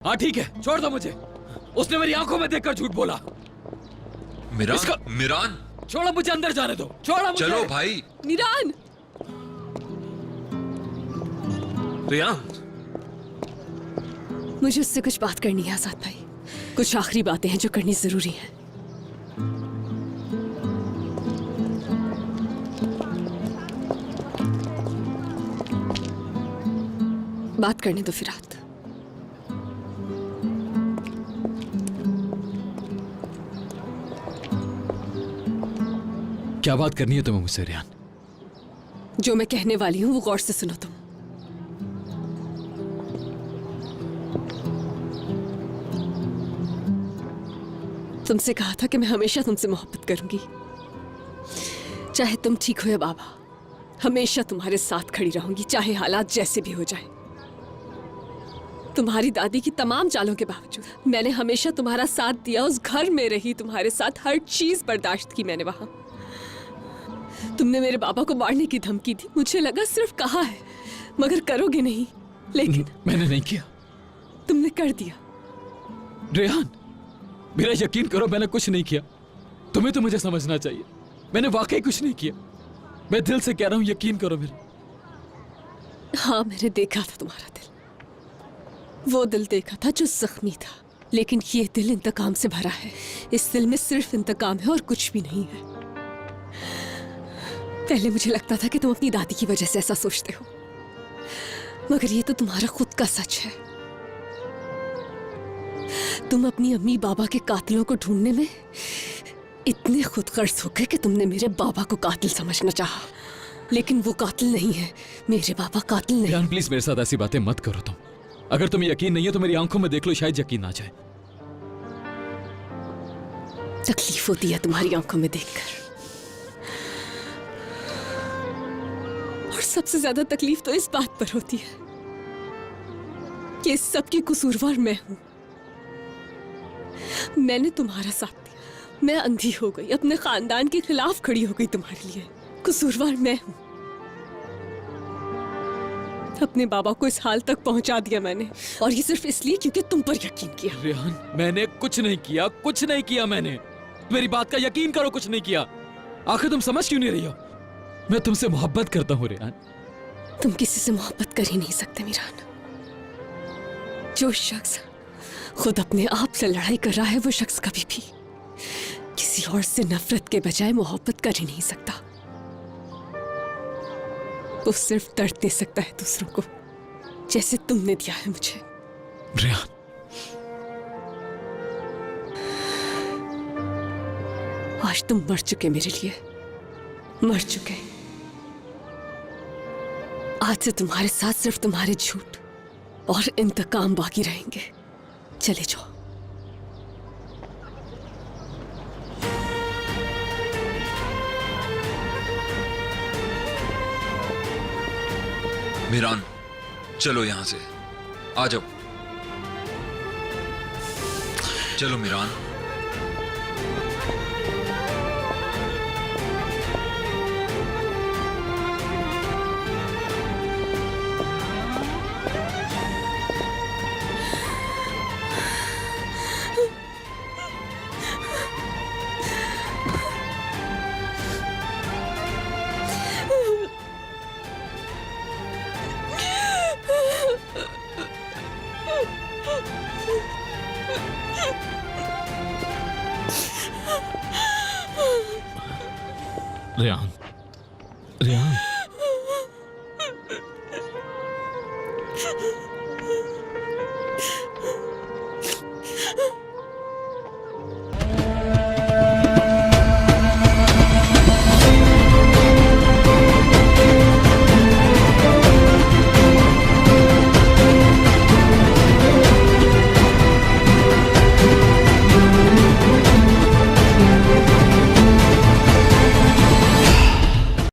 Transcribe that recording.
हाँ ठीक है, छोड़ दो मुझे। उसने मेरी आंखों में देखकर झूठ बोला। मिरान, छोड़ो मुझे, अंदर जाने दो, छोड़ो मुझे। चलो भाई। मिरान, रियान, मुझे उससे कुछ बात करनी है आजाद भाई। कुछ आखिरी बातें हैं जो करनी जरूरी हैं। बात करने दो फिरात। क्या बात करनी है तुम्हें मुझसे रियान? जो मैं कहने वाली हूं वो गौर से सुनो तुम। तुमसे कहा था कि मैं हमेशा तुमसे मोहब्बत करूंगी, चाहे तुम ठीक हो या बाबा। हमेशा तुम्हारे साथ खड़ी रहूंगी, चाहे हालात जैसे भी हो जाए। तुम्हारी दादी की तमाम चालों के बावजूद मैंने हमेशा तुम्हारा साथ दिया। उस घर में रही, तुम्हारे साथ हर चीज बर्दाश्त की मैंने वहां। तुमने मेरे बाबा को मारने की धमकी दी, मुझे लगा सिर्फ कहा है मगर करोगे नहीं, लेकिन मैंने नहीं किया। तुमने कर दिया। रेहान, मेरा यकीन करो, मैंने कुछ नहीं किया। तुम्हें तो मुझे समझना चाहिए, मैंने वाकई कुछ नहीं किया। मैं दिल से कह रहा हूं, यकीन करो मेरा। हाँ, मैंने देखा था तुम्हारा दिल। वो दिल देखा था जो जख्मी था, लेकिन ये दिल इंतकाम से भरा है। इस दिल में सिर्फ इंतकाम है और कुछ भी नहीं है। पहले मुझे लगता था कि तुम अपनी दादी की वजह से ऐसा सोचते हो, मगर ये तो तुम्हारा खुद का सच है। तुम अपनी अम्मी बाबा के कातिलों को ढूंढने में इतने खुदगर्ज हो गए कि तुमने मेरे बाबा को कातिल समझना चाहा, लेकिन वो कातिल नहीं है। मेरे बाबा कातिल नहीं। प्लीज मेरे साथ ऐसी बातें मत करो तुम। अगर तुम्हें यकीन नहीं है तो मेरी आंखों में देख लो, शायद यकीन आ जाए। तकलीफ होती है तुम्हारी आंखों में देखकर, और सबसे ज्यादा तकलीफ तो इस बात पर होती है कि इस सब की कसूरवार मैं हूं। मैंने तुम्हारा साथ दिया, मैं अंधी हो गई, अपने खानदान के खिलाफ खड़ी हो गई तुम्हारे लिए। कसूरवार मैं हूं। अपने बाबा को इस हाल तक पहुंचा दिया मैंने, और ये सिर्फ इसलिए क्योंकि तुम पर यकीन किया। रेहान, मैंने कुछ नहीं किया, कुछ नहीं किया मैंने। मेरी बात का यकीन करो, कुछ नहीं किया। आखिर तुम समझ क्यों नहीं रही हो? मैं तुमसे मोहब्बत करता हूँ रेहान। तुम किसी से मोहब्बत कर ही नहीं सकते मिरान। जो शख्स खुद अपने आप से लड़ाई कर रहा है, वो शख्स कभी भी किसी और से नफरत के बजाय मोहब्बत कर ही नहीं सकता। वो सिर्फ दर्द दे सकता है दूसरों को, जैसे तुमने दिया है मुझे। रेहान, आज तुम मर चुके मेरे लिए, मर चुके। आज से तुम्हारे साथ सिर्फ तुम्हारे झूठ और इंतकाम बाकी रहेंगे। चले जाओ। मिरान, चलो यहां से, आ जाओ। चलो मिरान। रेहान, रेहान।